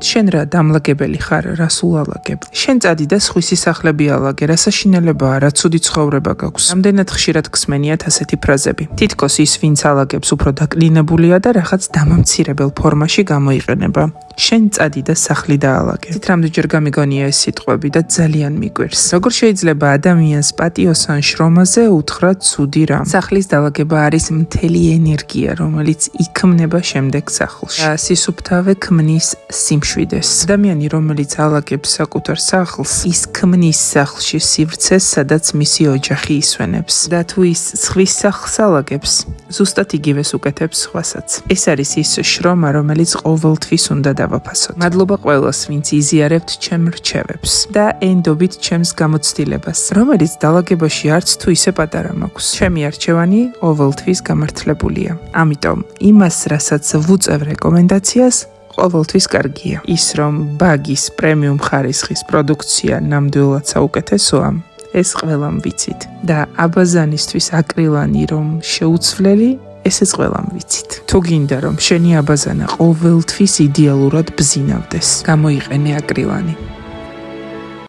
შენ რა დამლაგებელი ხარ, რას უალაგებ? შენ წადი და სხვისი სახლები ალაგე, რა საშინელებაა, რა ცუდი ცხოვრება გაქვს. რამდენად ხშირად გსმენიათ ასეთი ფრაზები. თითქოს ის, ვინც ალაგებს, უფრო დაკლინებულია და რაღაც დამამცირებელ ფორმაში გამოიყენება. შენ წადი და სახლი დაალაგე. რამდენჯერ გამიგონია ეს სიტყვები და ძალიან მიგვირს. როგორ შეიძლება ადამიანს პატიოს ან შრომაზე უთხრა ცუდი რამ? სახლის დაალაგება არის მთელი ენერგია, რომელიც იქმნება შემდეგ სახლში. სისუფთავე ქმნის სიმშვიდეს. ადამიანი, რომელიც ალაგებს საკუთარ სახლს, ის ქმნის სახლში სივრცეს, სადაც მისი ოჯახი ისვენებს. და თუ ის სხვის სახლს ალაგებს, ზუსტად იგივეს უკეთებს სხვასაც. ეს არის ის შრომა, რომელიც ყოველთვის უნდა დავაფასოთ. მადლობა ყველას, ვინც იზიარებთ ჩემ რჩევებს და ენდობით ჩემს გამოცდილებას, რომელიც დაალაგებაში არც თუ ისე პატარა მაქვს. ჩემი არჩევანი ყოველთვის გამართლებულია. ამიტომ იმას, რასაც ვუწევ რეკომენდაციას, ყოველთვის კარგია. ის რომ ბაგის პრემიუმ ხარისხის პროდუქცია ნამდვილად საუკეთესოა, ეს ყველამ ვიცით. და აბაზანისთვის აკრილანი რომ შეუცვლელი, ესეც ყველამ ვიცით. თუ გინდა რომ შენი აბაზანა ყოველთვის იდეალურად ბზინავდეს, გამოიყენე აკრილანი.